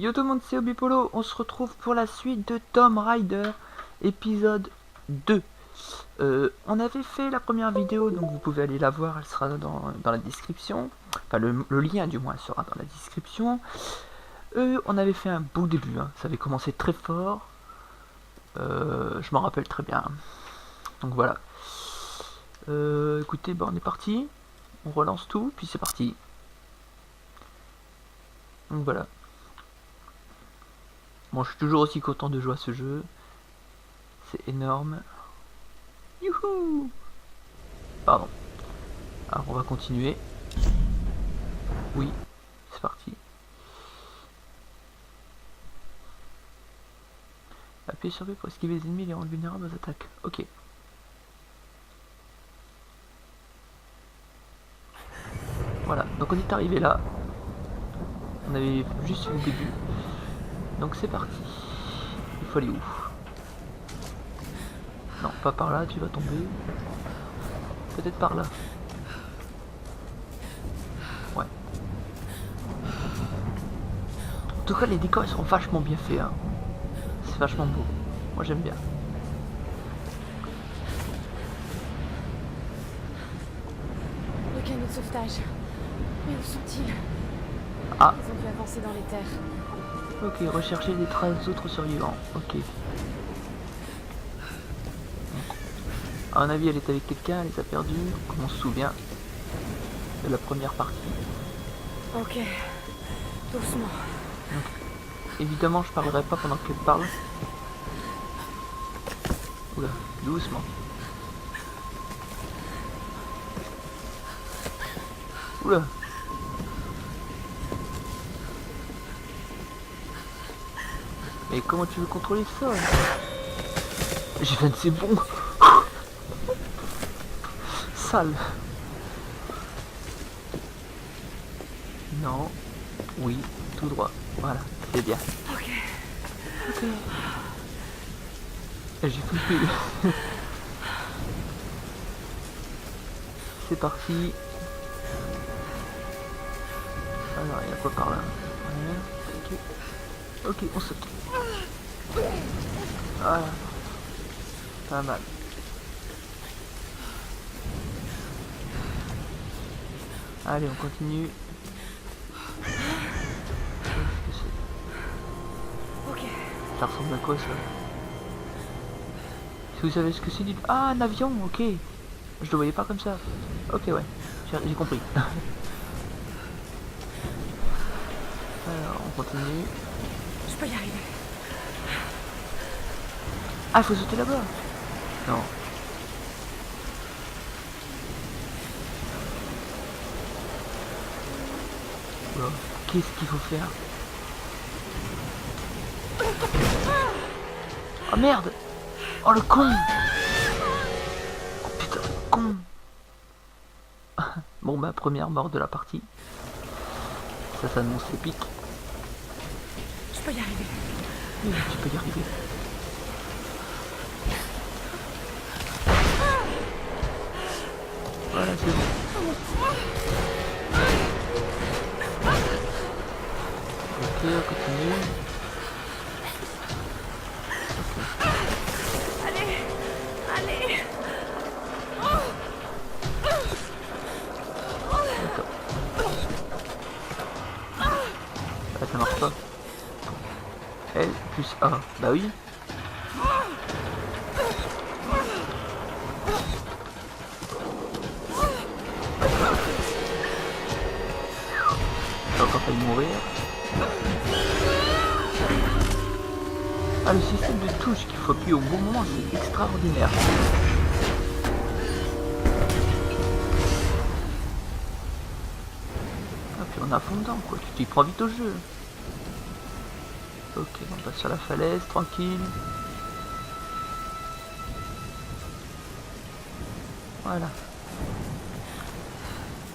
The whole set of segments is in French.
Yo tout le monde, c'est Obipolo, on se retrouve pour la suite de Tomb Raider, épisode 2. On avait fait la première vidéo, donc vous pouvez aller la voir, elle sera dans la description. Enfin, le lien du moins sera dans la description. On avait fait un beau début, hein. Ça avait commencé très fort. Je m'en rappelle très bien. Donc voilà. Écoutez, on est parti. On relance tout, puis c'est parti. Donc voilà. Bon, je suis toujours aussi content de jouer à ce jeu. C'est énorme. Youhou! Pardon. Alors, on va continuer. Oui, c'est parti. Appuyez sur V pour esquiver les ennemis et les rendre vulnérables aux attaques. Ok. Voilà, donc on est arrivé là. On avait juste le début. Donc c'est parti. Il faut aller où? Non, pas par là, tu vas tomber. Peut-être par là. Ouais. En tout cas, les décors ils sont vachement bien faits. Hein. C'est vachement beau. Moi j'aime bien. Le canot de sauvetage. Mais où sont-ils? Ah. Ils ont dû avancer dans les terres. Ok, rechercher des traces d'autres survivants. Ok. À mon avis, elle est avec quelqu'un, elle les a perdus, comme on se souvient de la première partie. Ok. Doucement. Donc, évidemment, je parlerai pas pendant qu'elle parle. Oula, doucement. Oula. Mais comment tu veux contrôler ça? J'ai fait de ces bons. Sale. Non. Oui, tout droit. Voilà, c'est bien. Ok. Ok. J'ai flippé. C'est parti. Alors, il y a quoi par là? Rien. Ok. Ok, on saute. Voilà. Pas mal. Allez, on continue. Qu'est-ce que c'est? Ok. Ça ressemble à quoi ça? Si vous savez ce que c'est, dites... Ah, un avion, ok. Je le voyais pas comme ça. Ok, ouais. J'ai compris. Alors, on continue. Je peux y arriver. Ah, il faut sauter là-bas. Non. Oula, qu'est-ce qu'il faut faire? Oh merde! Oh le con! Oh putain, con! Bon bah, première mort de la partie. Ça s'annonce épique. Je peux y arriver. Oui, tu peux y arriver. Voilà, c'est bon. Ok, on continue. Ok. Allez. Allez. D'accord. Ah, ça marche pas. L plus A. Bah oui. J'ai encore failli mourir. Ah, le système de touche qu'il faut appuyer au bon moment, c'est extraordinaire. Ah, puis on a fond dedans, quoi. Tu t'y prends vite au jeu. Ok, on passe sur la falaise, tranquille. Voilà.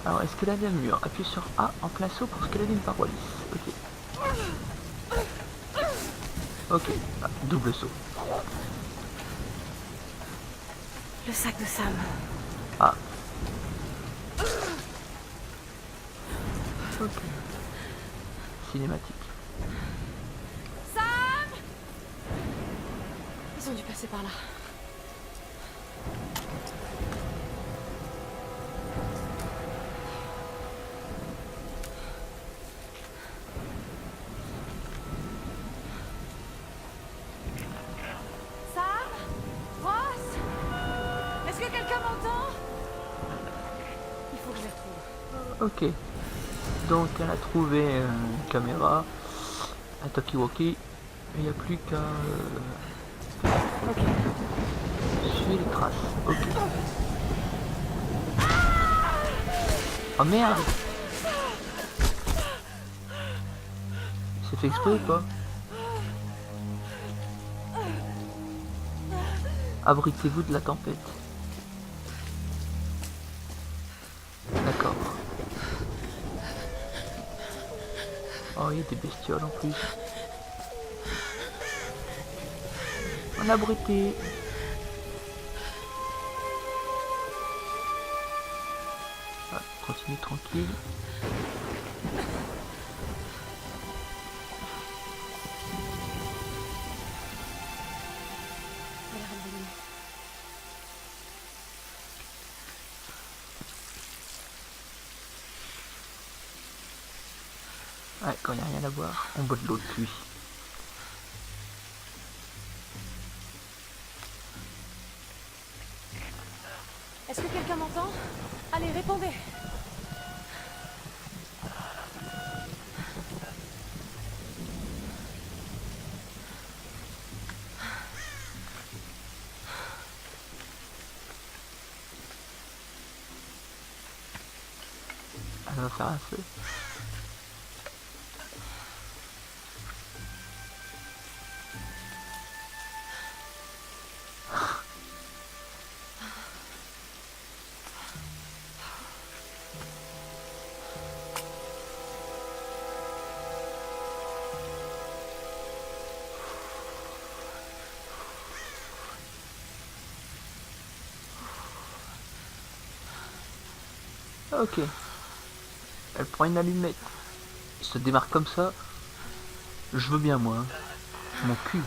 Alors, escalader un mur. Appuie sur A en plein saut pour escalader une paroi lisse. Ok. Ok. Ah, double saut. Le sac de Sam. Ah. Ok. Cinématique. Ils ont dû passer par là. Sam? Ross? Est-ce que quelqu'un m'entend? Il faut que je les retrouve. Ok. Donc elle a trouvé une caméra, un talkie-walkie. Il n'y a plus qu'à Ok. suivre les traces. Ok. Oh merde! C'est fait exprès ou pas? Abritez-vous de la tempête. D'accord. Oh, il y a des bestioles en plus. On a abrité. Ah, continue tranquille. Elle est revenue. Ouais, quand il n'y a rien à boire, on boit de l'eau de pluie. Est-ce que quelqu'un m'entend? Allez, répondez. Elle va faire un feu. Ok. Elle prend une allumette. Il se démarre comme ça. Je veux bien moi. Hein. Mon cul.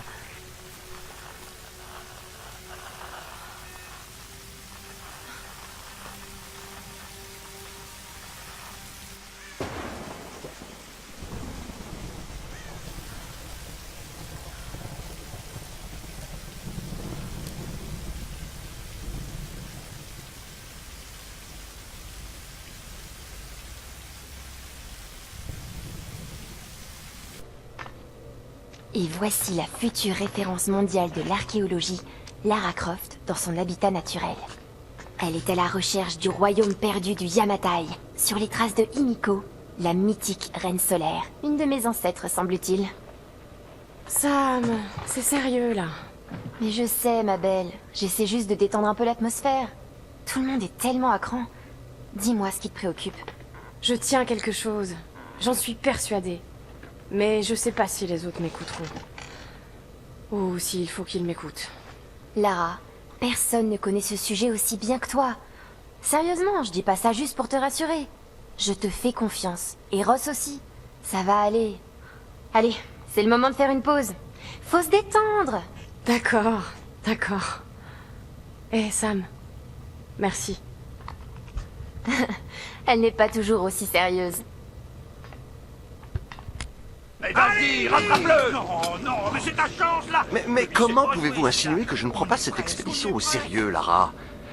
Et voici la future référence mondiale de l'archéologie, Lara Croft, dans son habitat naturel. Elle est à la recherche du royaume perdu du Yamatai, sur les traces de Himiko, la mythique reine solaire, une de mes ancêtres semble-t-il. Sam, c'est sérieux là. Mais je sais, ma belle, j'essaie juste de détendre un peu l'atmosphère. Tout le monde est tellement à cran. Dis-moi ce qui te préoccupe. Je tiens quelque chose. J'en suis persuadée. Mais je sais pas si les autres m'écouteront. Ou s'il faut qu'ils m'écoutent. Lara, personne ne connaît ce sujet aussi bien que toi. Sérieusement, je dis pas ça juste pour te rassurer. Je te fais confiance. Et Ross aussi. Ça va aller. Allez, c'est le moment de faire une pause. Faut se détendre. D'accord, d'accord. Eh Sam, merci. Elle n'est pas toujours aussi sérieuse. Mais vas-y, rattrape-le! Non, non, mais c'est ta chance, là! Mais comment pouvez-vous insinuer que je ne prends pas cette expédition au sérieux, Lara?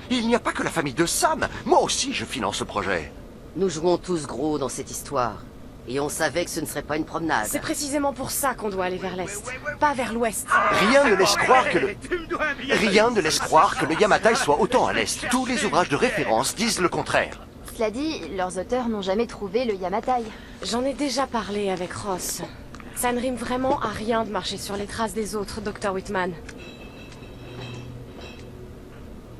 Il n'y a pas que la famille de Sam. Moi aussi, je finance ce projet. Nous jouons tous gros dans cette histoire. Et on savait que ce ne serait pas une promenade. C'est précisément pour ça qu'on doit aller vers l'est, pas vers l'ouest. Rien ne laisse croire que le... Tu me dois un billet. Rien ne laisse croire que le Yamatai soit autant à l'est. Tous les ouvrages de référence disent le contraire. Cela dit, leurs auteurs n'ont jamais trouvé le Yamatai. J'en ai déjà parlé avec Ross. Ça ne rime vraiment à rien de marcher sur les traces des autres, Dr. Whitman.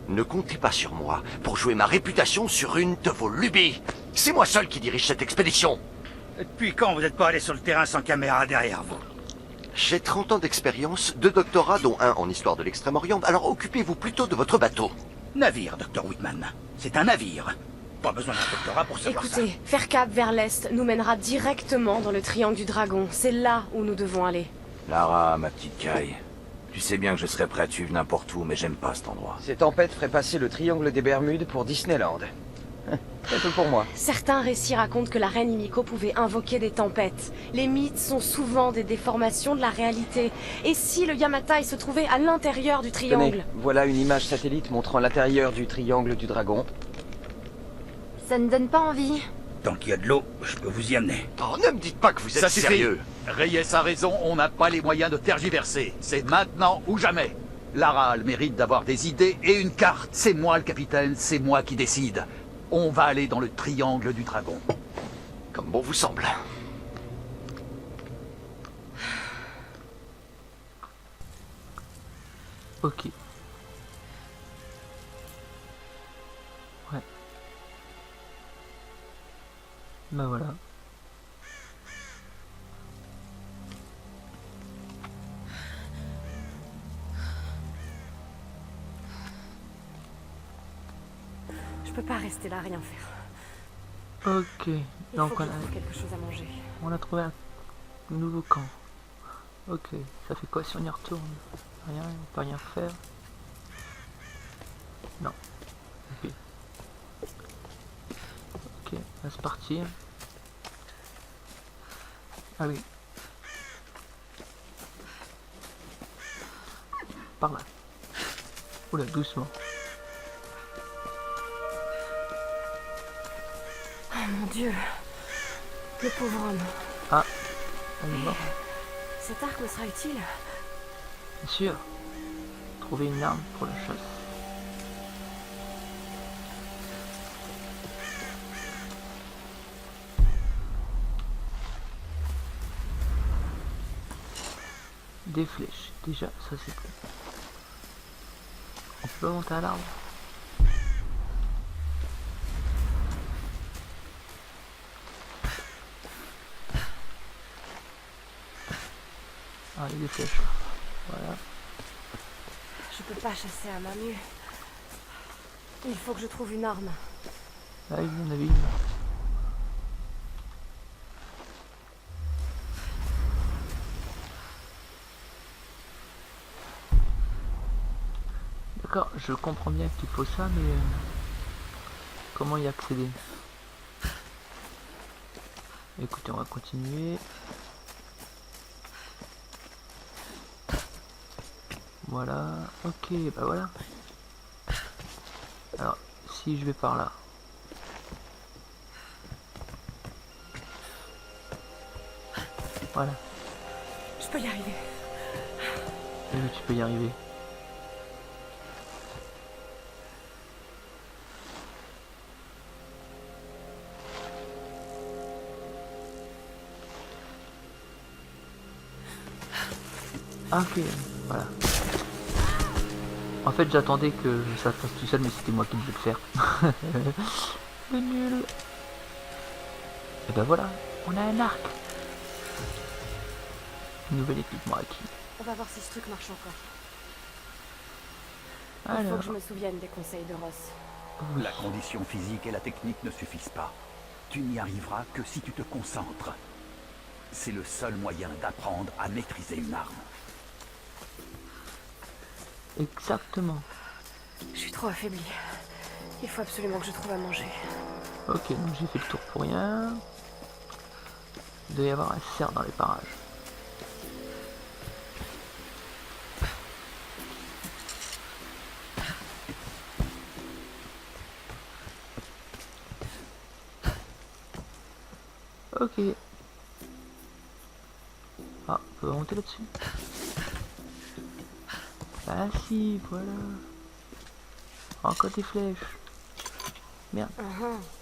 Ne comptez pas sur moi pour jouer ma réputation sur une de vos lubies. C'est moi seul qui dirige cette expédition. Depuis quand vous n'êtes pas allé sur le terrain sans caméra derrière vous? J'ai 30 ans d'expérience, 2 doctorats dont un en histoire de l'Extrême-Orient, alors occupez-vous plutôt de votre bateau. Navire, Dr. Whitman. C'est un navire. Pas besoin d'un doctorat pour savoir ça. Écoutez, faire cap vers l'est nous mènera directement dans le triangle du dragon. C'est là où nous devons aller. Lara, ma petite caille. Tu sais bien que je serais prêt à te suivre n'importe où, mais j'aime pas cet endroit. Ces tempêtes feraient passer le triangle des Bermudes pour Disneyland. C'est tout pour moi. Certains récits racontent que la reine Himiko pouvait invoquer des tempêtes. Les mythes sont souvent des déformations de la réalité. Et si le Yamatai se trouvait à l'intérieur du triangle? Tenez, voilà une image satellite montrant l'intérieur du triangle du dragon. Ça ne donne pas envie. Tant qu'il y a de l'eau, je peux vous y amener. Oh, ne me dites pas que vous êtes Ça suffit. sérieux. Reyes a raison, on n'a pas les moyens de tergiverser. C'est maintenant ou jamais. Lara a le mérite d'avoir des idées et une carte. C'est moi le capitaine, c'est moi qui décide. On va aller dans le triangle du dragon. Comme bon vous semble. Ok. Ouais. Bah voilà. Je peux pas rester là, rien faire. Ok. Il Donc faut que on je trouve a, quelque chose à manger. on a trouvé un nouveau camp. Ok. Ça fait quoi si on y retourne? Rien, on peut rien faire. Non. Ok. Ok, on va se partir. Ah oui. Par là. Oula, doucement. Oh mon Dieu. Le pauvre homme. Ah, on est mort. Cet arc me sera utile. Bien sûr. Trouver une arme pour la chasse. Des flèches. Déjà, ça c'est bon. On peut pas monter à l'arbre. Ah, il y a des flèches. Voilà. Je peux pas chasser à main nue. Il faut que je trouve une arme. Là, il y en avait une. D'accord, je comprends bien qu'il faut ça, mais comment y accéder? Écoutez, on va continuer. Voilà, ok, bah voilà. Alors, si je vais par là. Voilà, Je peux y arriver. et oui, tu peux y arriver. Ah, ok, voilà. En fait, j'attendais que ça fasse tout seul, mais c'était moi qui devais le faire. Le nul. Et ben voilà, on a un arc. Nouvel équipement acquis. On va voir si ce truc marche encore. Il faut Alors, que je me souvienne des conseils de Ross. oui. La condition physique et la technique ne suffisent pas. Tu n'y arriveras que si tu te concentres. C'est le seul moyen d'apprendre à maîtriser une arme. Exactement. Je suis trop affaiblie. Il faut absolument que je trouve à manger. Ok, donc j'ai fait le tour pour rien. Il doit y avoir un cerf dans les parages. Ok. Ah, on peut monter là-dessus. Ah si, voilà. Encore des flèches. Merde.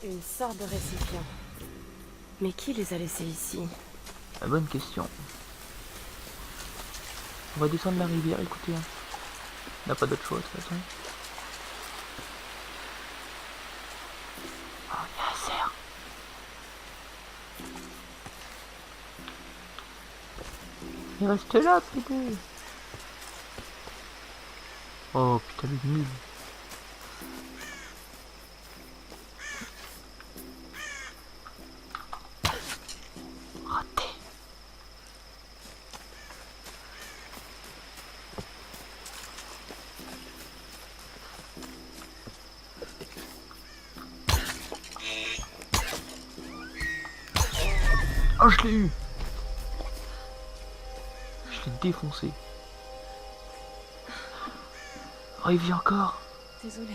Une sorte de récipient. Mais qui les a laissés ici? La bonne question. On va descendre la rivière, écoutez. Hein. On n'a pas d'autre choix de toute façon. Oh, il y a un cerf. Il reste là, putain. Oh putain, le nul. Raté. Oh, je l'ai eu. Je l'ai défoncé. Oh, il vit encore. Désolée.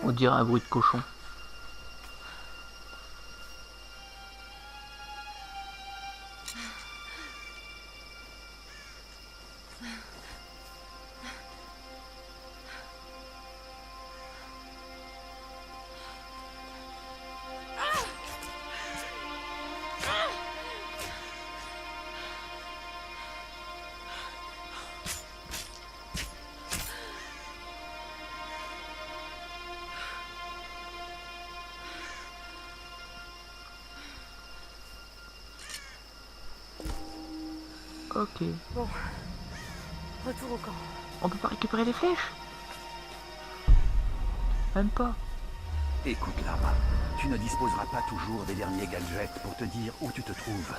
On dirait un bruit de cochon. Ok. Bon. Retour au camp. On peut pas récupérer les flèches? Même pas. Écoute, Lara, tu ne disposeras pas toujours des derniers gadgets pour te dire où tu te trouves.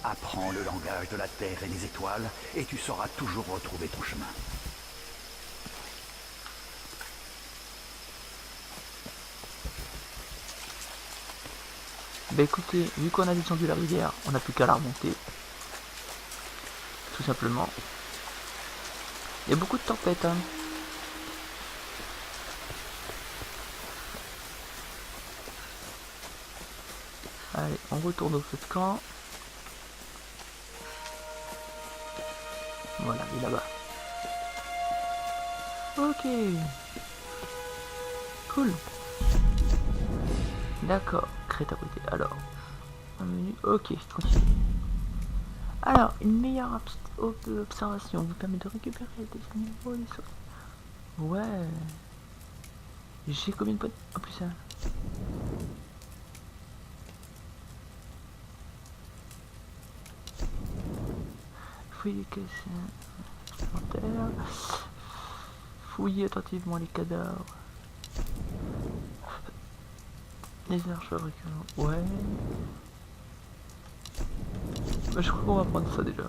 Apprends le langage de la Terre et des étoiles, et tu sauras toujours retrouver ton chemin. Bah écoutez, vu qu'on a descendu la rivière, on n'a plus qu'à la remonter. Tout simplement. Il y a beaucoup de tempêtes, hein. Allez, on retourne au feu de camp. Voilà, il est là-bas. Ok. Cool. D'accord, crête abritée. Alors, un menu. Ok, continue. Alors, une meilleure observation vous permet de récupérer des niveaux des sauts. Ouais. J'ai combien de points? En plus ça. Fouillez les caisses supplémentaires. Fouillez attentivement les cadavres. Les arches fabricants. Ouais. Bah, je crois qu'on va prendre ça déjà.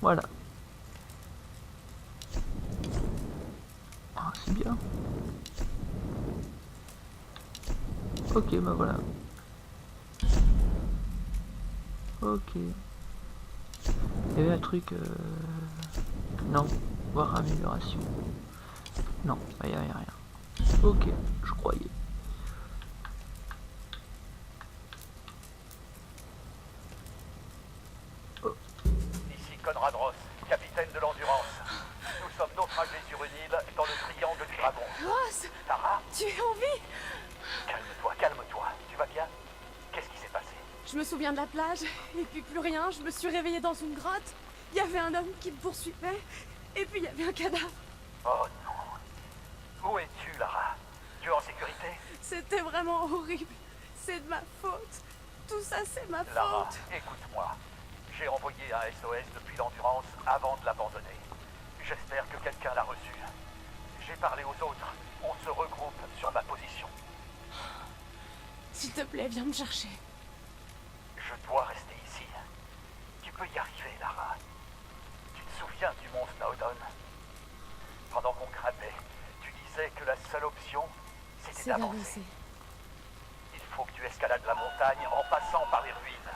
Voilà. Ah, c'est bien. Ok, bah voilà. Ok. Il y avait un truc... Non. Voir amélioration. Non, il n'y a rien. Ok, je croyais. Ici Conrad Ross, capitaine de l'Endurance. Nous sommes naufragés sur une île dans le triangle du dragon. Ross, Lara, tu es en vie? calme-toi, calme-toi. Tu vas bien? Qu'est-ce qui s'est passé? Je me souviens de la plage, et puis plus rien. Je me suis réveillée dans une grotte. Il y avait un homme qui me poursuivait, et puis il y avait un cadavre. Oh non. Où es-tu, Lara? Tu es en sécurité? C'était vraiment horrible. C'est de ma faute. Tout ça, c'est ma Lara, faute. écoute-moi. J'ai envoyé un SOS depuis l'Endurance avant de l'abandonner. J'espère que quelqu'un l'a reçu. J'ai parlé aux autres. On se regroupe sur ma position. S'il te plaît, viens me chercher. Je dois rester ici. Tu peux y arriver, Lara. Tu te souviens du mont Snowdon? Pendant qu'on grattait, tu disais que la seule option, c'était C'est d'avancer. d'avancer. Il faut que tu escalades la montagne en passant par les ruines.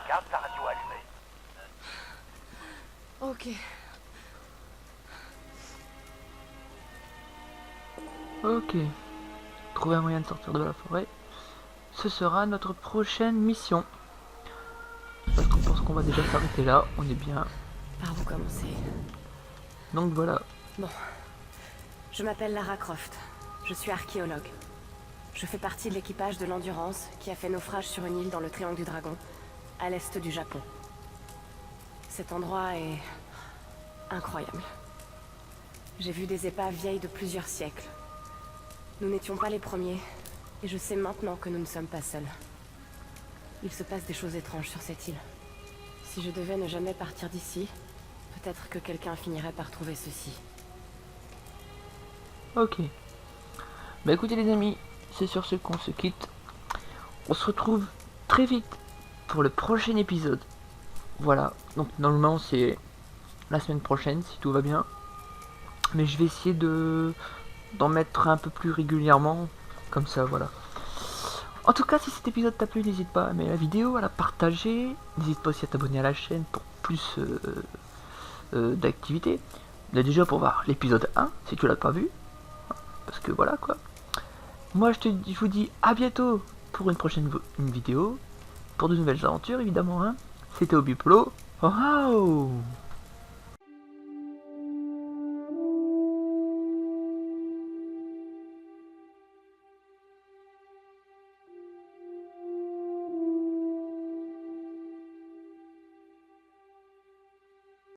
Garde ta radio allumée. Ok. Ok. Trouver un moyen de sortir de la forêt. Ce sera notre prochaine mission. Parce qu'on pense qu'on va déjà s'arrêter là. On est bien. Par où commencer? Donc voilà. Bon. Je m'appelle Lara Croft. Je suis archéologue. Je fais partie de l'équipage de l'Endurance qui a fait naufrage sur une île dans le triangle du dragon, à l'est du Japon. Cet endroit est incroyable. J'ai vu des épaves vieilles de plusieurs siècles. Nous n'étions pas les premiers, et je sais maintenant que nous ne sommes pas seuls. Il se passe des choses étranges sur cette île. Si je devais ne jamais partir d'ici, peut-être que quelqu'un finirait par trouver ceci. Ok. Bah écoutez les amis, c'est sur ce qu'on se quitte. On se retrouve très vite pour le prochain épisode. Voilà, donc normalement c'est la semaine prochaine si tout va bien. Mais je vais essayer de d'en mettre un peu plus régulièrement, comme ça, voilà. En tout cas, si cet épisode t'a plu, n'hésite pas à aimer la vidéo, à la partager, n'hésite pas aussi à t'abonner à la chaîne pour plus d'activités. Là déjà pour voir l'épisode 1, si tu l'as pas vu, parce que voilà quoi. Moi je vous dis à bientôt pour une prochaine vidéo, pour de nouvelles aventures évidemment, hein. C'était Obipolo, oh, oh.